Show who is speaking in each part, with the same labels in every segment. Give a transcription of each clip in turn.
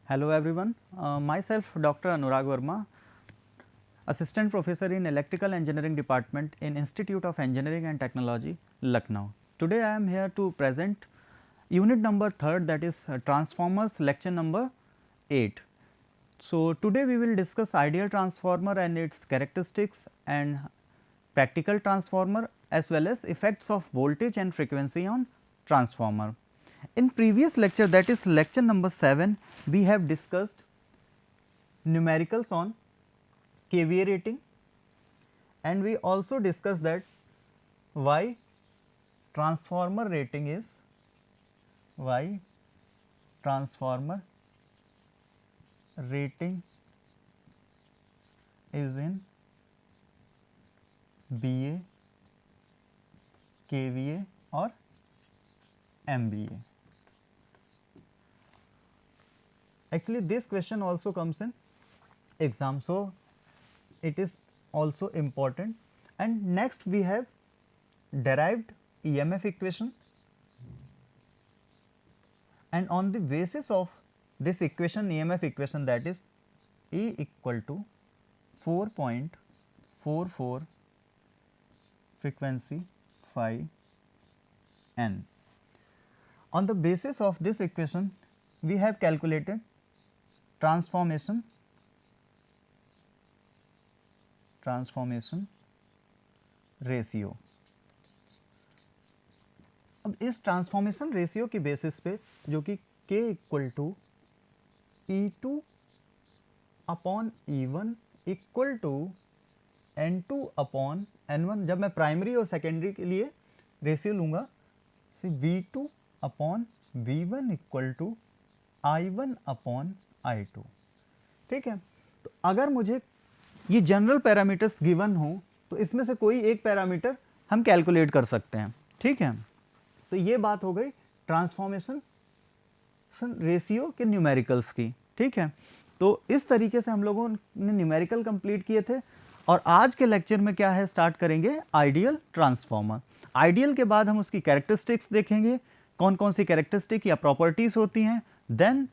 Speaker 1: Hello everyone, myself Dr. Anurag Verma, Assistant Professor in Electrical Engineering Department in Institute of Engineering and Technology, Lucknow. Today I am here to present unit number 3rd, that is transformers, lecture number 8. So, today we will discuss ideal transformer and its characteristics and practical transformer as well as effects of voltage and frequency on transformer. In previous lecture, that is lecture number 7, we have discussed numericals on KVA rating, and we also discussed that why transformer rating is in BA, KVA or MVA. Actually, this question also comes in exam, so it is also important. And next we have derived EMF equation, and on the basis of this equation, EMF equation, that is E equal to 4.44 frequency phi n. On the basis of this equation, we have calculated transformation ratio. अब इस transformation ratio की basis पे, जो कि K equal to E2 upon E1 equal to N2 upon N1, जब मैं primary और secondary के लिए रेशियो लूँगा, V2 upon V1 equal to I1 upon I2. ठीक है, तो अगर मुझे ये जनरल पैरामीटर्स गिवन हो तो इसमें से कोई एक पैरामीटर हम कैलकुलेट कर सकते हैं. ठीक है, तो ये बात हो गई ट्रांसफॉर्मेशन रेशियो के न्यूमेरिकल्स की. ठीक है, तो इस तरीके से हम लोगों ने न्यूमेरिकल कंप्लीट किए थे, और आज के लेक्चर में क्या है, स्टार्ट करेंगे आइडियल ट्रांसफॉर्मर. आइडियल के बाद हम उसकी कैरेक्टरिस्टिक्स देखेंगे, कौन कौन सी कैरेक्टरिस्टिक या प्रॉपर्टीज होती हैं. Then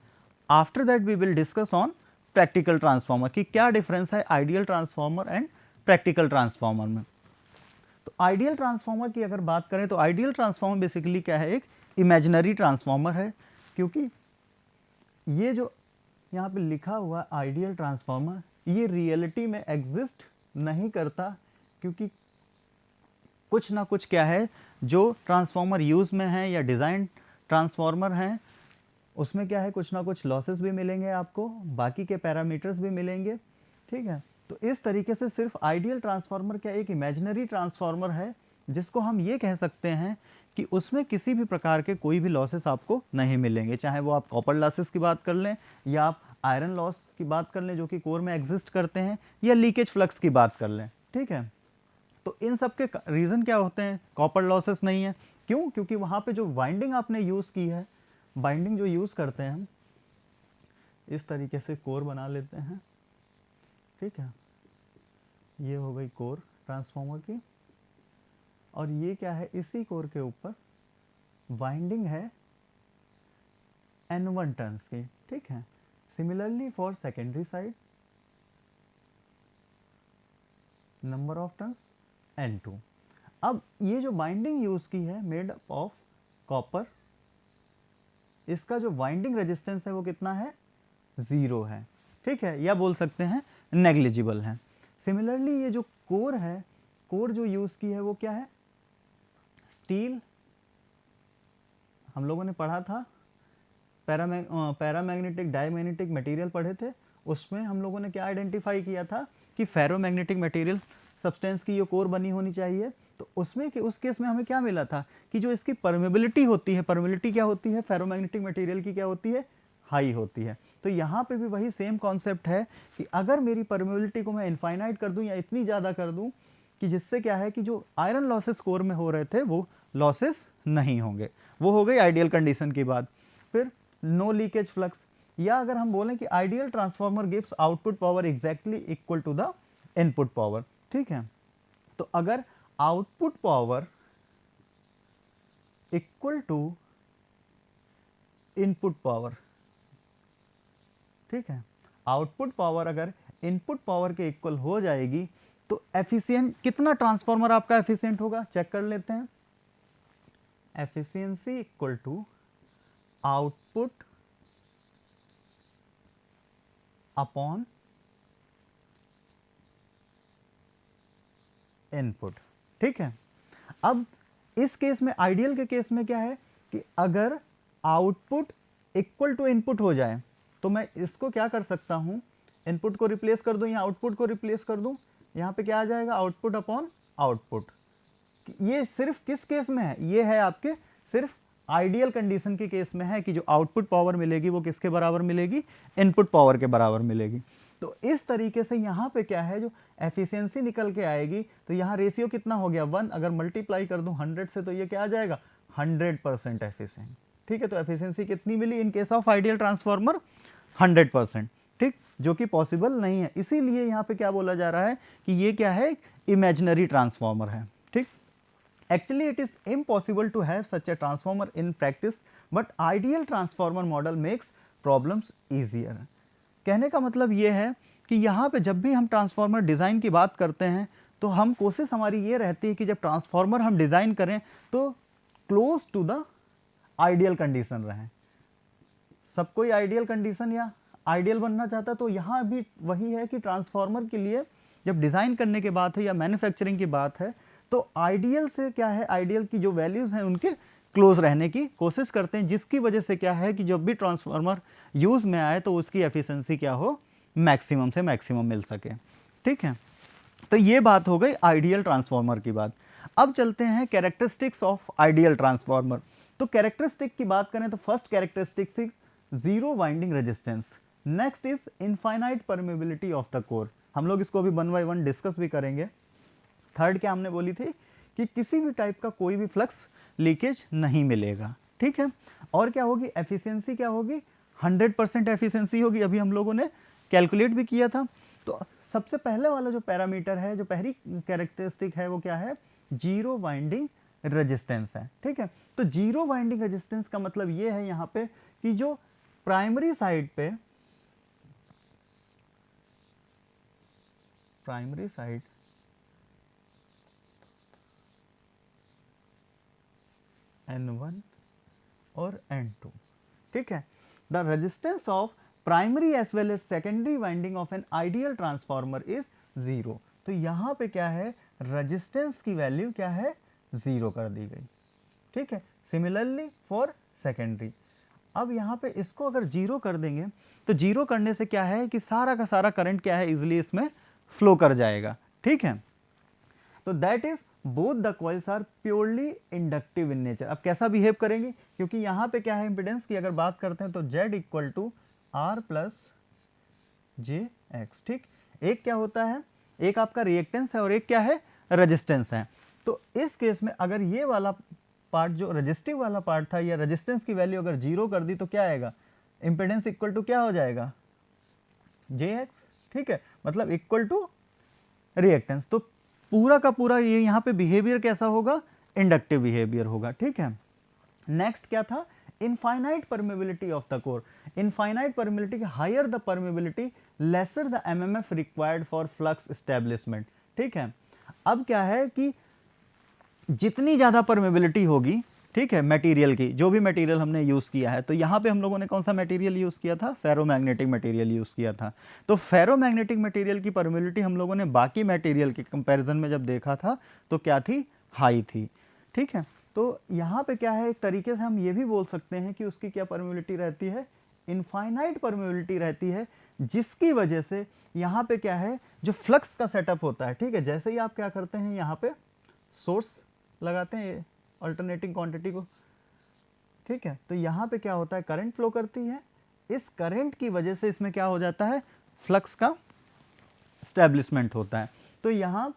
Speaker 1: after that we will discuss on practical transformer कि क्या डिफरेंस है ideal transformer and practical transformer में. तो आइडियल ट्रांसफॉर्मर की अगर बात करें तो आइडियल ट्रांसफॉर्मर बेसिकली क्या है, एक इमेजिनरी ट्रांसफॉर्मर है, क्योंकि ये जो यहाँ पे लिखा हुआ आइडियल ट्रांसफॉर्मर, ये रियलिटी में एग्जिस्ट नहीं करता, क्योंकि कुछ ना कुछ क्या है, जो ट्रांसफॉर्मर यूज में है या डिज़ाइन ट्रांसफॉर्मर हैं, उसमें क्या है, कुछ ना कुछ लॉसेस भी मिलेंगे आपको, बाकी के पैरामीटर्स भी मिलेंगे. ठीक है, तो इस तरीके से सिर्फ आइडियल ट्रांसफार्मर क्या एक इमेजिनरी ट्रांसफार्मर है, जिसको हम ये कह सकते हैं कि उसमें किसी भी प्रकार के कोई भी लॉसेस आपको नहीं मिलेंगे, चाहे वो आप कॉपर लॉसेस की बात कर लें या आप आयरन लॉस की बात कर लें जो कि कोर में एग्जिस्ट करते हैं, या लीकेज फ्लक्स की बात कर लें. ठीक है, तो इन सब के रीज़न क्या होते हैं, कॉपर लॉसेस नहीं है. क्यों? क्योंकि वहाँ पे जो वाइंडिंग आपने यूज़ की है, बाइंडिंग जो यूज़ करते हैं हम, इस तरीके से कोर बना लेते हैं. ठीक है, ये हो गई कोर ट्रांसफॉर्मर की, और ये क्या है, इसी कोर के ऊपर वाइंडिंग है N1 टर्न्स की. ठीक है, similarly for secondary side number of turns N2. अब ये जो बाइंडिंग यूज की है मेड ऑफ कॉपर, इसका जो वाइंडिंग रेजिस्टेंस है वो कितना है, 0 है. ठीक है, या बोल सकते हैं नेग्लिजिबल है. सिमिलरली ये जो कोर है, कोर जो यूज़ की है वो क्या है, स्टील. हम लोगों ने पढ़ा था पैरामैग्नेटिक डायमैग्नेटिक मटेरियल पढ़े थे, उसमें हम लोगों ने क्या आइडेंटिफाई किया था कि फेरोमैग्नेटिक मटेरियल सब्सटेंस की ये कोर बनी होनी चाहिए. तो उसमें कि उस केस में हमें क्या मिला था कि जो इसकी परमेबिलिटी होती है, परमेबिलिटी क्या होती है फेरोमैग्नेटिक मटेरियल की, क्या होती है, हाई होती है. तो यहाँ पे भी वही सेम कॉन्सेप्ट है कि अगर मेरी परमेबिलिटी को मैं इनफाइनाइट कर दूं या इतनी ज़्यादा कर दूं कि जिससे क्या है कि जो आयरन लॉसेस कोर में हो रहे थे वो लॉसेस नहीं होंगे. वो हो गई आइडियल कंडीशन की बात. फिर नो लीकेज फ्लक्स, या अगर हम बोलें कि ideal transformer gives output power exactly equal to the input power. ठीक है, तो अगर output power equal to input power, ठीक है। आउटपुट पावर अगर इनपुट पावर के इक्वल हो जाएगी तो एफिशिएंट कितना ट्रांसफार्मर आपका एफिशिएंट होगा, चेक कर लेते हैं। Efficiency equal to output upon input, ठीक है। अब इस केस में, आइडियल के केस में क्या है कि अगर आउटपुट इक्वल टू इनपुट हो जाए तो मैं इसको क्या कर सकता हूं, इनपुट को रिप्लेस कर दूं या आउटपुट को रिप्लेस कर दूं, यहां पे क्या आ जाएगा, आउटपुट अपॉन आउटपुट। ये सिर्फ किस केस में है, ये है आपके सिर्फ आइडियल कंडीशन के केस में है कि जो आउटपुट पावर मिलेगी वो किसके बराबर मिलेगी, इनपुट पावर के बराबर मिलेगी। तो इस तरीके से यहाँ पे क्या है, जो एफिशिएंसी निकल के आएगी, तो यहाँ रेशियो कितना हो गया 1, अगर मल्टीप्लाई कर दूं 100 से तो ये क्या आ जाएगा 100% एफिशिएंट, ठीक है। तो एफिशिएंसी कितनी मिली in case of ideal transformer, 100%, ठीक, जो कि पॉसिबल नहीं है। इसीलिए यहाँ पे क्या बोला जा रहा है कि ये क्या है, इमेजिनरी ट्रांसफार्मर है, ठीक। Actually, it is impossible to have such a transformer in practice, but ideal transformer model makes problems easier. कहने का मतलब ये है कि यहाँ पे जब भी हम ट्रांसफार्मर डिज़ाइन की बात करते हैं तो हम कोशिश हमारी ये रहती है कि जब ट्रांसफार्मर हम डिज़ाइन करें तो close to the ideal condition रहें। सब कोई आइडियल कंडीशन या आइडियल बनना चाहता है, तो यहाँ भी वही है कि ट्रांसफार्मर के लिए जब डिज़ाइन करने की बात है या मैन्युफैक्चरिंग की बात है तो आइडियल से क्या है, आइडियल की जो वैल्यूज़ हैं उनके क्लोज रहने की कोशिश करते हैं, जिसकी वजह से क्या है कि जब भी ट्रांसफार्मर यूज़ में आए तो उसकी एफिशिएंसी क्या हो, मैक्सिमम से मैक्सिमम मिल सके, ठीक है। तो ये बात हो गई आइडियल ट्रांसफार्मर की बात। अब चलते हैं कैरेक्टरिस्टिक्स ऑफ आइडियल ट्रांसफार्मर। तो कैरेक्टरिस्टिक की बात करें तो first characteristics is zero winding resistance, next is infinite permeability of the core. हम लोग इसको अभी 1 बाय 1 डिस्कस भी करेंगे। थर्ड क्या हमने बोली थी कि किसी भी टाइप का कोई भी फ्लक्स लीकेज नहीं मिलेगा, ठीक है। और क्या होगी, एफिशिएंसी क्या होगी, 100% एफिशिएंसी होगी, अभी हम लोगों ने कैलकुलेट भी किया था। तो सबसे पहले वाला जो पैरामीटर है, जो पहली कैरेक्टरिस्टिक है वो क्या है, जीरो वाइंडिंग रेजिस्टेंस है, ठीक है। तो जीरो वाइंडिंग रेजिस्टेंस का मतलब ये है यहाँ पे कि जो प्राइमरी साइड पे, प्राइमरी साइड N1 और N2, ठीक है। The resistance of primary as well as secondary winding of an ideal transformer is 0। तो यहाँ पे क्या है, रेजिस्टेंस की वैल्यू क्या है, 0 कर दी गई, ठीक है। सिमिलरली फॉर सेकेंडरी, अब यहाँ पे इसको अगर 0 कर देंगे तो 0 करने से क्या है कि सारा का सारा करंट क्या है, इजिली इसमें फ्लो कर जाएगा, ठीक है। तो that is both the coils are purely inductive in nature. अब कैसा बिहेव करेंगे, क्योंकि यहाँ पे क्या है, इंपिडेंस की अगर बात करते हैं तो Z equal to R plus j x, ठीक। एक क्या होता है, एक आपका रिएक्टेंस है और एक क्या है, रेजिस्टेंस है। तो इस केस में अगर ये वाला पार्ट जो रेजिस्टिव वाला पार्ट था या रेजिस्टेंस की वैल्यू अगर 0 कर दी तो क्या आएगा, इंपिडेंस इक्वल टू क्या हो जाएगा, JX, ठीक है, मतलब इक्वल टू रिएक्टेंस। तो पूरा का पूरा ये यहाँ पे बिहेवियर कैसा होगा, इंडक्टिव बिहेवियर होगा, ठीक है। नेक्स्ट क्या था, infinite permeability of the core. Infinite permeability, higher the permeability lesser the MMF required for flux establishment, ठीक है। अब क्या है कि जितनी ज्यादा परमेबिलिटी होगी, ठीक है, मटेरियल की, जो भी मटेरियल हमने यूज़ किया है, तो यहाँ पे हम लोगों ने कौन सा मटेरियल यूज़ किया था, फेरोमैग्नेटिक मटेरियल यूज़ किया था। तो फेरोमैग्नेटिक मटेरियल की परमेबिलिटी हम लोगों ने बाकी मटेरियल के कंपैरिजन में जब देखा था तो क्या थी, हाई थी, ठीक है। तो यहाँ पे क्या है, एक तरीके से हम ये भी बोल सकते हैं कि उसकी क्या परमेबिलिटी रहती है, इनफाइनाइट परमेबिलिटी रहती है, जिसकी वजह से यहाँ पे क्या है, जो फ्लक्स का सेटअप होता है, ठीक है, जैसे ही आप क्या करते हैं, यहाँ पे सोर्स लगाते हैं अल्टरनेटिंग क्वांटिटी को, ठीक है, तो यहाँ पे क्या होता है, करंट फ्लो करती है, इस करंट की वजह से इसमें क्या हो जाता है, फ्लक्स का स्टैब्लिशमेंट होता है। तो यहाँ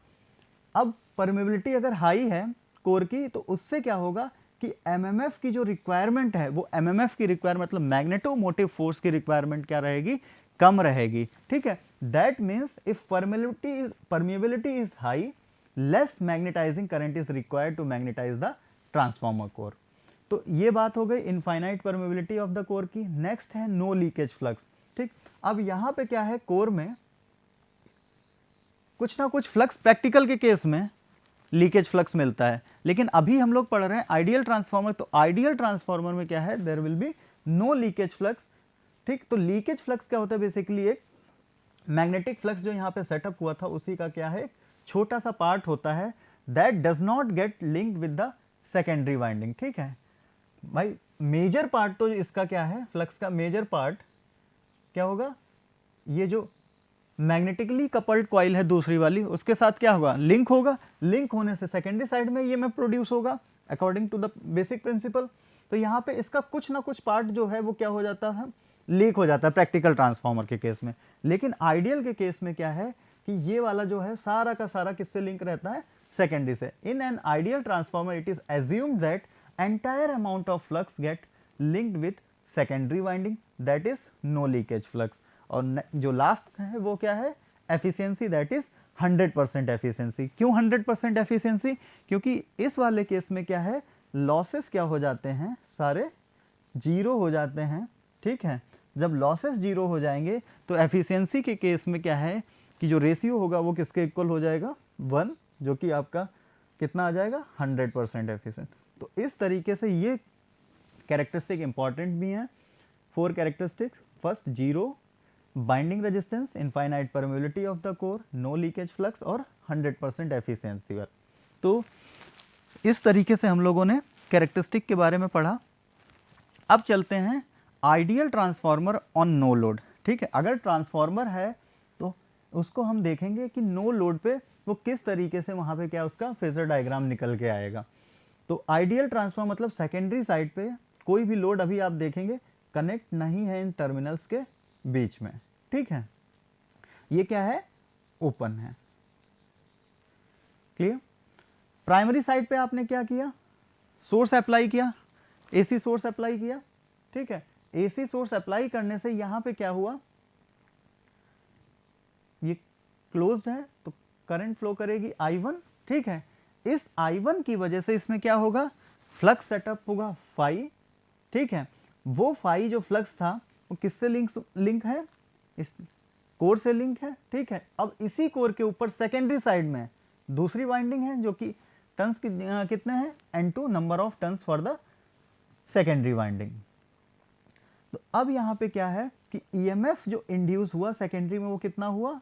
Speaker 1: अब परमेबिलिटी अगर हाई है कोर की, तो उससे क्या होगा कि एमएमएफ की जो रिक्वायरमेंट है, वो एमएमएफ की रिक्वायरमेंट मतलब मैग्नेटोमोटिव फोर्स की रिक्वायरमेंट क्या रहेगी, कम रहेगी, ठीक है। That means if permeability is high, less magnetizing current is required to magnetize the transformer core. तो ये बात हो गई infinite permeability of the core की। नेक्स्ट है नो लीकेज फ्लक्स, ठीक। अब यहाँ पे क्या है, कोर में कुछ ना कुछ फ्लक्स प्रैक्टिकल के केस में लीकेज फ्लक्स मिलता है, लेकिन अभी हम लोग पढ़ रहे हैं आइडियल ट्रांसफार्मर। तो आइडियल ट्रांसफार्मर में क्या है, there will be no leakage flux. ठीक, तो लीकेज फ्लक्स क्या होता है, बेसिकली एक मैग्नेटिक फ्लक्स जो यहाँ पे सेटअप हुआ था उसी का क्या है, छोटा सा पार्ट होता है that does not gate linked with the secondary winding. ठीक है भाई, मेजर पार्ट तो इसका क्या है, फ्लक्स का मेजर पार्ट क्या होगा, ये जो मैग्नेटिकली कपल्ड कॉइल है दूसरी वाली, उसके साथ क्या होगा, लिंक होगा। लिंक होने से सेकेंडरी साइड में ईएमएफ प्रोड्यूस होगा according to the basic principle. तो यहाँ पे इसका कुछ ना कुछ पार्ट जो है वो क्या हो जाता है, लीक हो जाता है प्रैक्टिकल ट्रांसफार्मर के केस में। लेकिन आइडियल के केस में क्या है कि ये वाला जो है सारा का सारा किससे लिंक रहता है, सेकेंडरी से। In an ideal transformer it is assumed that entire amount of flux get linked with secondary winding, that is no leakage flux. और जो लास्ट है वो क्या है, एफिशिएंसी, दैट इज 100% एफिशिएंसी। क्यों 100% एफिशिएंसी, क्योंकि इस वाले केस में क्या है, लॉसेस क्या हो जाते हैं, सारे जीरो हो जाते हैं। ठीक है, जब लॉसेस जीरो हो जाएंगे तो एफिशिएंसी के केस में क्या है कि जो रेशियो होगा वो किसके इक्वल हो जाएगा, 1, जो कि आपका कितना आ जाएगा, 100% एफिशिएंट। तो इस तरीके से ये कैरेक्टरिस्टिक इंपॉर्टेंट भी हैं, 4 characteristic. First, zero winding resistance, infinite permeability of the core, no leakage flux और 100% एफिशिएंसी। तो इस तरीके से हम लोगों ने कैरेक्टरिस्टिक के बारे में पढ़ा। अब चलते हैं ideal transformer on no load. ठीक है, अगर ट्रांसफार्मर है तो उसको हम देखेंगे कि नो लोड पे वो किस तरीके से वहाँ पे क्या उसका फेजर डायग्राम निकल के आएगा। तो आइडियल ट्रांसफार्मर मतलब सेकेंडरी साइड पे कोई भी लोड अभी आप देखेंगे कनेक्ट नहीं है इन टर्मिनल्स के बीच में। ठीक है, ये क्या है, ओपन है। क्लियर। प्राइमरी साइड पे आपने क्या किया, सोर्स अप्लाई किया, एसी सोर्स अप्लाई किया। ठीक है, एसी सोर्स अप्लाई करने से यहां पे क्या हुआ, ये क्लोज्ड है तो करंट फ्लो करेगी I1। ठीक है, इस I1 की वजह से इसमें क्या होगा, फ्लक्स सेटअप होगा फाई। ठीक है, वो फाई जो फ्लक्स था वो किससे लिंक है, इस कोर से लिंक है। ठीक है, अब इसी कोर के ऊपर सेकेंडरी साइड में दूसरी वाइंडिंग है जो कि टर्न्स कितने हैं, N2 number of turns for the secondary winding. तो अब यहां पे क्या है कि ईएमएफ जो इंड्यूस हुआ सेकेंडरी में वो कितना हुआ,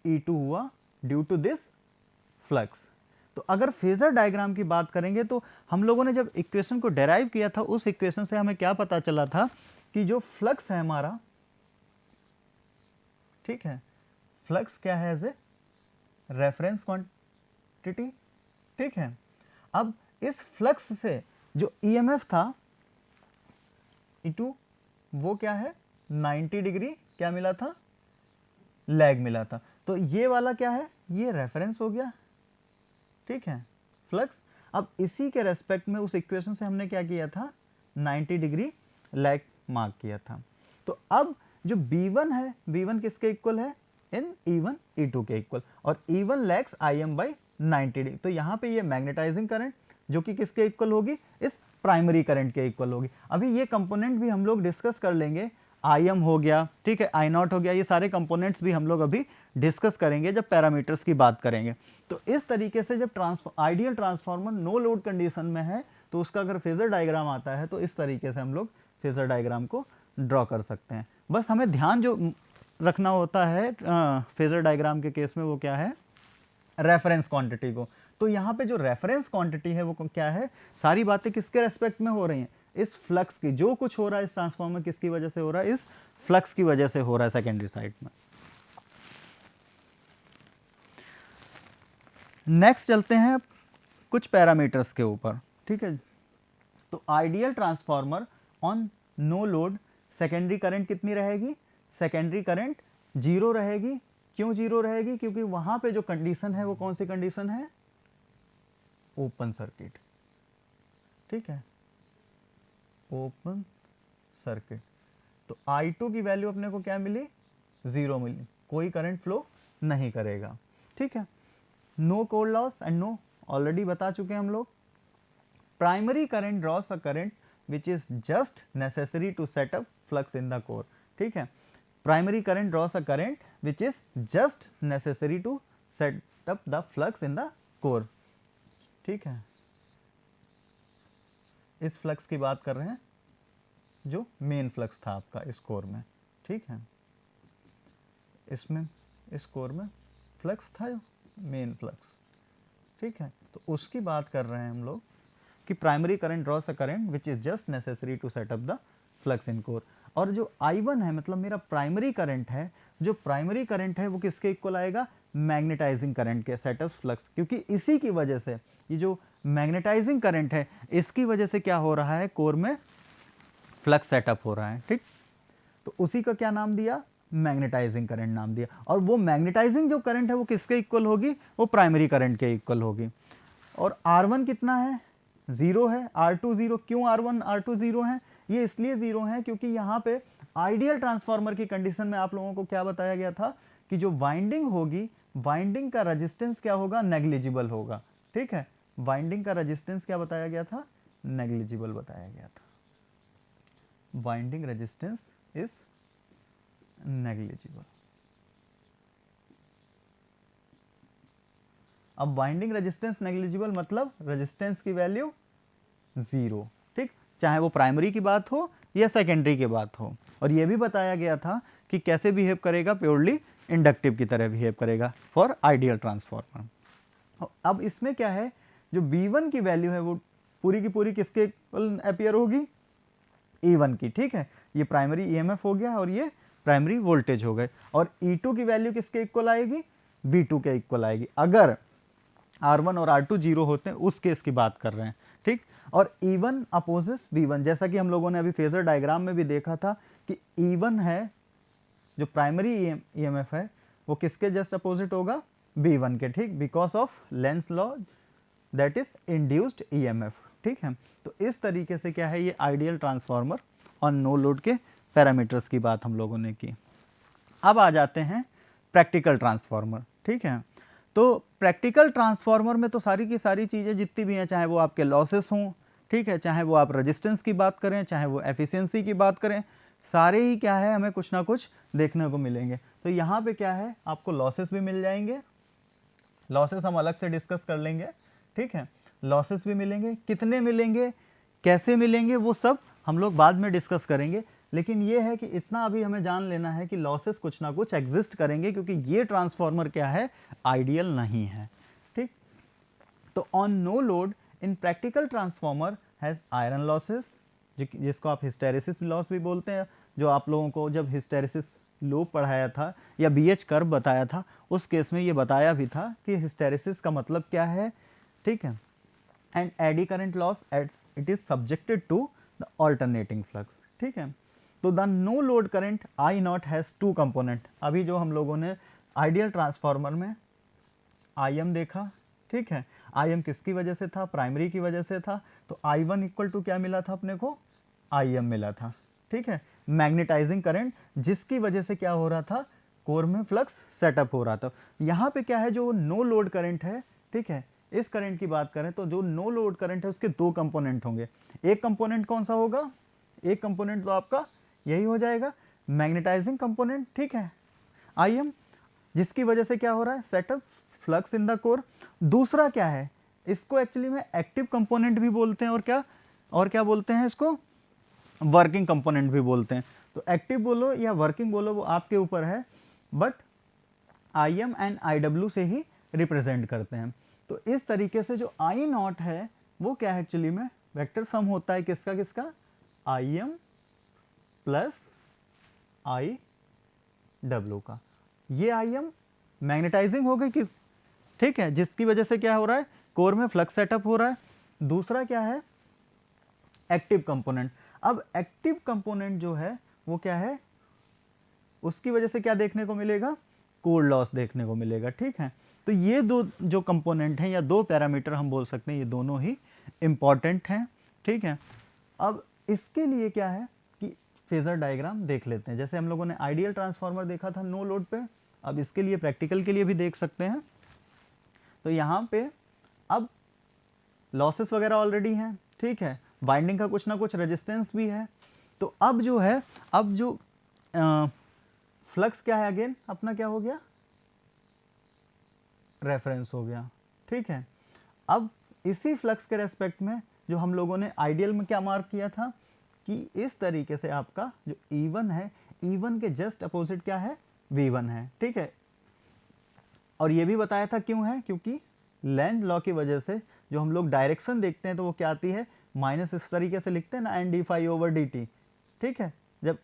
Speaker 1: E2 हुआ ड्यू टू दिस फ्लक्स। तो अगर फेजर डायग्राम की बात करेंगे तो हम लोगों ने जब इक्वेशन को डेराइव किया था उस इक्वेशन से हमें क्या पता चला था कि जो फ्लक्स है हमारा, ठीक है, फ्लक्स क्या है, एज ए रेफरेंस क्वांटिटी। ठीक है, अब इस फ्लक्स से जो ईएमएफ था E2 वो क्या है, 90 डिग्री क्या मिला था, लैग मिला था। तो ये वाला क्या है, ये रेफरेंस हो गया। ठीक है, फ्लक्स। अब इसी के रेस्पेक्ट में उस इक्वेशन से हमने क्या किया था, 90 डिग्री लैग मार्क किया था। तो अब जो B1 है, B1 किसके इक्वल है, इन E1 E2 के इक्वल, और E1 lags IM by 90 degree. तो यहाँ पे ये मैग्नेटाइजिंग करंट जो कि किसके इक्वल होगी, इस प्राइमरी करंट के इक्वल होगी। अभी ये कंपोनेंट भी हम लोग डिस्कस कर लेंगे, IM हो गया, ठीक है, I0 हो गया, ये सारे कंपोनेंट्स भी हम लोग अभी डिस्कस करेंगे जब पैरामीटर्स की बात करेंगे। तो इस तरीके से जब ideal transformer no load condition में है तो उसका अगर फेजर डायग्राम आता है तो इस तरीके से हम लोग फेजर डायग्राम को ड्रॉ कर सकते हैं। बस हमें ध्यान जो रखना होता है फेजर डायग्राम के केस में वो क्या है, रेफरेंस क्वांटिटी को। तो यहाँ पे जो रेफरेंस क्वांटिटी है वो क्या है, सारी बातें किसके रेस्पेक्ट में हो रही हैं, इस फ्लक्स की। जो कुछ हो रहा है इस ट्रांसफार्मर किसकी वजह से हो रहा है, इस फ्लक्स की वजह से हो रहा है सेकेंडरी साइड में। नेक्स्ट चलते हैं कुछ पैरामीटर्स के ऊपर। ठीक है, तो ideal transformer on no load secondary current कितनी रहेगी, सेकेंडरी करंट 0 रहेगी। क्यों 0 रहेगी, क्योंकि वहां पे जो कंडीशन है वो कौन सी कंडीशन है, ओपन सर्किट। ठीक है, ओपन सर्किट। तो I2 की वैल्यू अपने को क्या मिली, 0 मिली, कोई करंट फ्लो नहीं करेगा। ठीक है, no core loss and no, already बता चुके हैं हम लोग। Primary current draws a current which is just necessary to set up flux in the core. ठीक है, primary current draws a current which is just necessary to set up the flux in the core. ठीक है, इस flux की बात कर रहे हैं जो मेन फ्लक्स था आपका इस कोर में। ठीक है, इसमें इस कोर में फ्लक्स था मेन फ्लक्स। ठीक है, तो उसकी बात कर रहे हैं हम लोग कि primary current draws a current which is just necessary to set up the flux in core. और जो I1 है मतलब मेरा प्राइमरी करंट है, जो प्राइमरी करंट है वो किसके इक्वल आएगा, मैग्नेटाइजिंग करंट के, सेट अप फ्लक्स। क्योंकि इसी की वजह से ये जो मैग्नेटाइजिंग करंट है इसकी वजह से क्या हो रहा है, कोर में फ्लक्स सेटअप हो रहा है। ठीक, तो उसी का क्या नाम दिया, मैग्नेटाइजिंग करंट नाम दिया। और वो मैग्नेटाइजिंग जो करंट है वो किसके इक्वल होगी, वो प्राइमरी करंट के इक्वल होगी। और R1 कितना है, 0 है, R2 0। क्यों R1 R2 0 है, ये इसलिए 0 है क्योंकि यहाँ पे आइडियल ट्रांसफार्मर की कंडीशन में आप लोगों को क्या बताया गया था कि जो वाइंडिंग होगी, वाइंडिंग का रेजिस्टेंस क्या होगा, नेग्लिजिबल होगा। ठीक है, वाइंडिंग का रेजिस्टेंस क्या बताया गया था, नेग्लिजिबल बताया गया था। Winding resistance is negligible. अब वाइंडिंग रेजिस्टेंस नेग्लिजिबल मतलब रेजिस्टेंस की वैल्यू 0। ठीक, चाहे वो प्राइमरी की बात हो या सेकेंडरी की बात हो। और ये भी बताया गया था कि कैसे बिहेव करेगा, प्योरली इंडक्टिव की तरह बिहेव करेगा फॉर आइडियल ट्रांसफार्मर। अब इसमें क्या है, जो B1 की वैल्यू है वो पूरी की पूरी किसके इक्वल अपीयर होगी, E1 की। ठीक है, ये प्राइमरी EMF हो गया और ये प्राइमरी वोल्टेज हो गए। और E2 की वैल्यू किसके इक्वल आएगी, B2 के इक्वल आएगी। अगर R1 और R2 0 होते हैं उस केस की बात कर रहे हैं। ठीक, और E1 अपोजिस B1, जैसा कि हम लोगों ने अभी फेजर डायग्राम में भी देखा था कि E1 है जो प्राइमरी EMF है वो किसके जस्ट अपोजिट होगा, B1 के। ठीक, because of Lenz law that is induced EMF। ठीक है, तो इस तरीके से क्या है, ये आइडियल ट्रांसफार्मर और नो लोड के पैरामीटर्स की बात हम लोगों ने की। अब आ जाते हैं प्रैक्टिकल ट्रांसफार्मर। ठीक है, तो प्रैक्टिकल ट्रांसफार्मर में तो सारी की सारी चीज़ें जितनी भी हैं, चाहे वो आपके लॉसेस हों, ठीक है, चाहे वो आप रेजिस्टेंस की बात करें, चाहे वो एफिशिएंसी की बात करें, सारे ही क्या है हमें कुछ ना कुछ देखने को मिलेंगे। तो यहाँ पे क्या है, आपको लॉसेस भी मिल जाएंगे, लॉसेस हम अलग से डिस्कस कर लेंगे। ठीक है, लॉसेस भी मिलेंगे, कितने मिलेंगे, कैसे मिलेंगे, वो सब हम लोग बाद में डिस्कस करेंगे। लेकिन ये है कि इतना अभी हमें जान लेना है कि लॉसेस कुछ ना कुछ एग्जिस्ट करेंगे, क्योंकि ये ट्रांसफार्मर क्या है, आइडियल नहीं है। ठीक, तो on no load in practical transformer has iron losses, जिसको आप हिस्टेरेसिस लॉस भी बोलते हैं, जो आप लोगों को जब हिस्टेरेसिस लो पढ़ाया था या BH कर्व बताया था उस केस में ये बताया भी था कि हिस्टेरेसिस का मतलब क्या है। ठीक है, and eddy current loss at it is subjected to the alternating flux. ठीक है, तो the no load current I0 has 2 component. अभी जो हम लोगों ने आइडियल ट्रांसफार्मर में IM देखा, ठीक है, IM किसकी वजह से था, प्राइमरी की वजह से था। तो I1 इक्वल टू क्या मिला था अपने को, IM मिला था। ठीक है, मैग्नेटाइजिंग करंट जिसकी वजह से क्या हो रहा था, कोर में फ्लक्स सेटअप हो रहा था। यहाँ पे क्या है, जो नो लोड करंट है, ठीक है, इस करंट की बात करें तो जो नो लोड करंट है उसके 2 कंपोनेंट होंगे। एक कंपोनेंट कौन सा होगा, एक कंपोनेंट तो आपका यही हो जाएगा मैग्नेटाइजिंग कंपोनेंट। ठीक है, IM, जिसकी वजह से क्या हो रहा है, setup flux in the core. दूसरा क्या है, इसको एक्चुअली में एक्टिव कंपोनेंट भी बोलते हैं, और क्या बोलते हैं इसको, वर्किंग कंपोनेंट भी बोलते हैं। तो एक्टिव बोलो या वर्किंग बोलो वो आपके ऊपर है, बट IM एंड IW से ही रिप्रेजेंट करते हैं। तो इस तरीके से जो I0 है वो क्या है, एक्चुअली में वेक्टर सम होता है किसका किसका, IM प्लस IW का। ये IM मैग्नेटाइजिंग हो गई कि, ठीक है, जिसकी वजह से क्या हो रहा है, कोर में फ्लक्स सेटअप हो रहा है। दूसरा क्या है, एक्टिव कंपोनेंट। अब एक्टिव कंपोनेंट जो है वो क्या है, उसकी वजह से क्या देखने को मिलेगा, कोर लॉस देखने को मिलेगा। ठीक है, तो ये दो जो कंपोनेंट हैं या 2 पैरामीटर हम बोल सकते हैं, ये दोनों ही इंपॉर्टेंट हैं। ठीक है, अब इसके लिए क्या है कि फेजर डायग्राम देख लेते हैं। जैसे हम लोगों ने आइडियल ट्रांसफार्मर देखा था नो लोड पे, अब इसके लिए प्रैक्टिकल के लिए भी देख सकते हैं। तो यहाँ पे अब लॉसेस वगैरह ऑलरेडी हैं, ठीक है, बाइंडिंग का कुछ ना कुछ रेजिस्टेंस भी है। तो अब जो है, अब जो फ्लक्स क्या है अगेन अपना क्या हो गया, रेफरेंस हो गया, ठीक है। अब इसी फ्लक्स के रेस्पेक्ट में जो हम लोगों ने आइडियल में क्या मार्क किया था कि इस तरीके से आपका जो E1 है, E1 के जस्ट अपोजिट क्या है, V1 है, ठीक है। और ये भी बताया था क्यों है, क्योंकि लेंज लॉ की वजह से जो हम लोग डायरेक्शन देखते हैं तो वो क्या आती है, माइनस इस तरीके से लिखते हैं ना, N d phi over d t, ठीक है। जब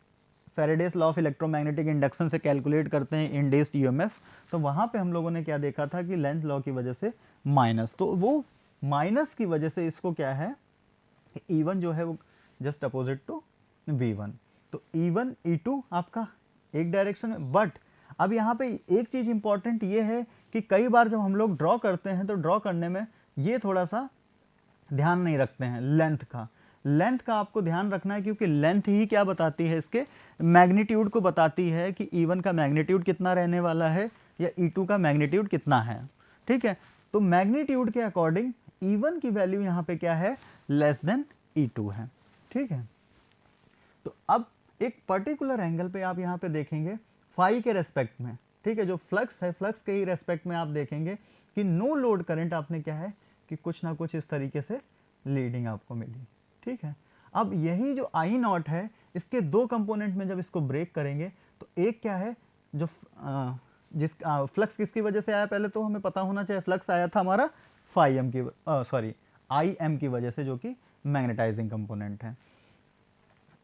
Speaker 1: Faraday's law of electromagnetic induction से कैलकुलेट करते हैं इंड्यूस्ड ईएमएफ, तो वहाँ पे हम लोगों ने क्या देखा था कि लेंज लॉ की वजह से माइनस, तो वो माइनस की वजह से इसको क्या है, E1 जो है वो जस्ट अपोजिट टू V1, तो E1 E2 आपका एक डायरेक्शन में। बट अब यहाँ पे एक चीज़ इंपॉर्टेंट ये है कि कई बार जब हम लोग ड्रॉ करते हैं तो ड्रॉ करने में ये थोड़ा सा ध्यान नहीं रखते हैं लेंथ का आपको ध्यान रखना है, क्योंकि लेंथ ही क्या बताती है, इसके मैग्नीट्यूड को बताती है कि E1 का मैग्नीट्यूड कितना रहने वाला है या E2 का मैग्नीट्यूड कितना है, ठीक है। तो मैग्नीट्यूड के अकॉर्डिंग E1 की वैल्यू यहाँ पे क्या है, लेस देन E2 है, ठीक है। तो अब एक पर्टिकुलर एंगल पे आप यहाँ पे देखेंगे फाई के रेस्पेक्ट में, ठीक है, जो फ्लक्स है फ्लक्स के ही रेस्पेक्ट में आप देखेंगे कि नो लोड करंट आपने क्या है कि कुछ ना कुछ इस तरीके से लीडिंग आपको मिली, ठीक है। अब यही जो आई नॉट है, इसके दो कंपोनेंट में जब इसको ब्रेक करेंगे तो एक क्या है, जो फ्लक्स किसकी वजह से आया, पहले तो हमें पता होना चाहिए, फ्लक्स आया था हमारा फाई एम की सॉरी आई एम की वजह से, जो कि मैग्नेटाइजिंग कंपोनेंट है।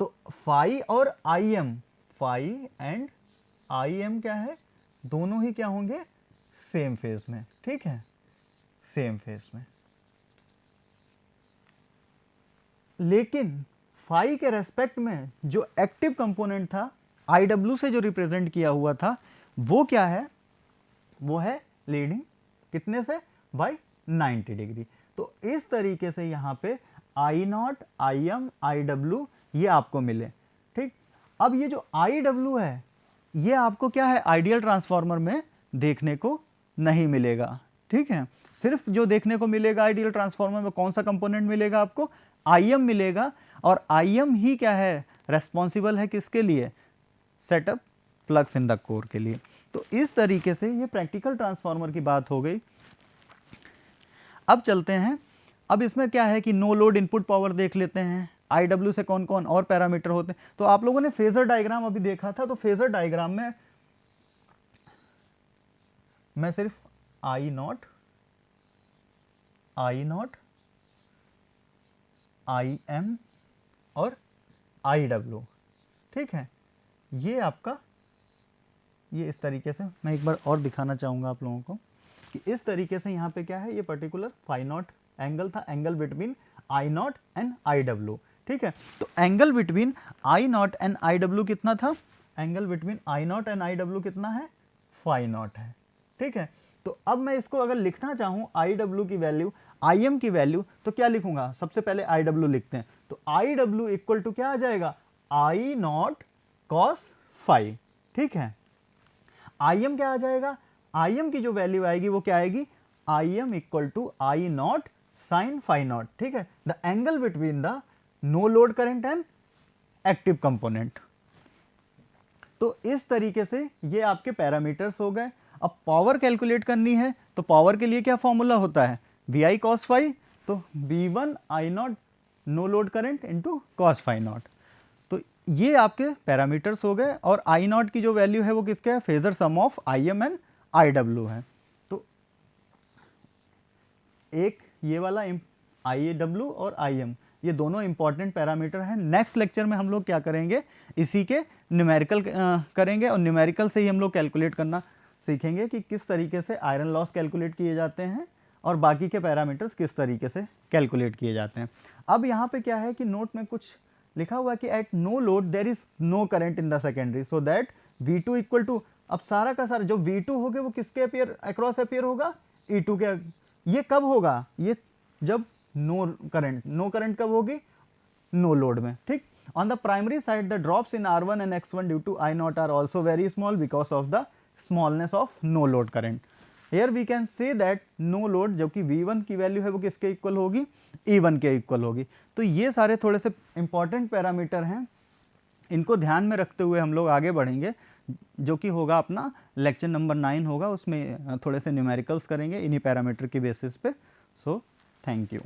Speaker 1: तो फाई और I M, phi and I M क्या है, दोनों ही क्या होंगे, सेम फेज में, ठीक है, सेम फेज में। लेकिन फाई के रेस्पेक्ट में जो एक्टिव कंपोनेंट था आई डब्ल्यू से जो रिप्रेजेंट किया हुआ था, वो क्या है, वो है लीडिंग कितने से, बाय 90 डिग्री। तो इस तरीके से यहाँ पे I naught, I M, I W ये आपको मिले, ठीक। अब ये जो आई डब्ल्यू है, ये आपको क्या है, आइडियल ट्रांसफार्मर में देखने को नहीं मिलेगा, ठीक है। सिर्फ जो देखने को मिलेगा आइडियल ट्रांसफार्मर में कौन सा कंपोनेंट मिलेगा आपको, आई एम मिलेगा। और आई एम ही क्या है, रेस्पॉन्सिबल है किसके लिए, setup flux in the core के लिए। तो इस तरीके से ये प्रैक्टिकल ट्रांसफार्मर की बात हो गई। अब चलते हैं, अब इसमें क्या है कि नो लोड इनपुट पावर देख लेते हैं, आईडब्ल्यू से कौन कौन और पैरामीटर होते हैं। तो आप लोगों ने फेजर डायग्राम अभी देखा था, तो फेजर डायग्राम में मैं सिर्फ आई नॉट, आई एम और आई डब्ल्यू, ठीक है, ये आपका ये इस तरीके से मैं एक बार और दिखाना चाहूँगा आप लोगों को कि इस तरीके से यहाँ पे क्या है, ये पर्टिकुलर फाई नॉट एंगल था, angle between I not and I W, ठीक है। तो angle between I not and I W कितना था, angle between I not and I W कितना है, फाई नॉट है, ठीक है। तो अब मैं इसको अगर लिखना चाहूँ आई डब्ल्यू की वैल्यू, आई एम की वैल्यू, तो क्या लिखूंगा, सबसे पहले आई डब्ल्यू लिखते हैं, तो आई डब्ल्यू इक्वल टू क्या आ जाएगा, आई नॉट कॉस फाई, ठीक है। आई एम क्या आ जाएगा, आई एम की जो वैल्यू आएगी वो क्या आएगी, I M equal to I naught sine phi naught, ठीक है, the angle between the no load current and active component. तो इस तरीके से ये आपके पैरामीटर्स हो गए। अब पावर कैलकुलेट करनी है, तो पावर के लिए क्या फॉर्मूला होता है, वी आई कॉस फाई, तो V one I naught no load current into cos phi naught. तो ये आपके पैरामीटर्स हो गए, और आई नॉट की जो वैल्यू है वो किसके है, phasor sum of I am and I W है। तो एक ये वाला आई डब्ल्यू और आई एम, ये दोनों इंपॉर्टेंट पैरामीटर हैं। नेक्स्ट लेक्चर में हम लोग क्या करेंगे, इसी के न्यूमेरिकल करेंगे, और न्यूमेरिकल से ही हम लोग कैलकुलेट करना सीखेंगे कि किस तरीके से आयरन लॉस कैलकुलेट किए जाते हैं और बाकी के पैरामीटर्स किस तरीके से कैलकुलेट किए जाते हैं। अब यहाँ पे क्या है कि नोट में कुछ लिखा हुआ है कि at no load there is no current in the secondary, so that V2 equal to, अब सारा का सारा जो V2 होगा वो किसके अपियर अक्रॉस अपियर होगा, E2 के। ये कब होगा, ये जब नो करंट कब होगी, नो लोड में, ठीक। On the primary side the drops in R1 and X1 due to I naught are also very small because of the smallness of no load current. Here we can say that no load, जबकि V1 की value है वो किसके equal होगी, E1 के equal होगी। तो ये सारे थोड़े से इंपॉर्टेंट पैरामीटर हैं, इनको ध्यान में रखते हुए हम लोग आगे बढ़ेंगे। जो कि होगा अपना लेक्चर नंबर 9 होगा, उसमें थोड़े से न्यूमेरिकल्स करेंगे इन्हीं पैरामीटर की बेसिस पे। So thank you.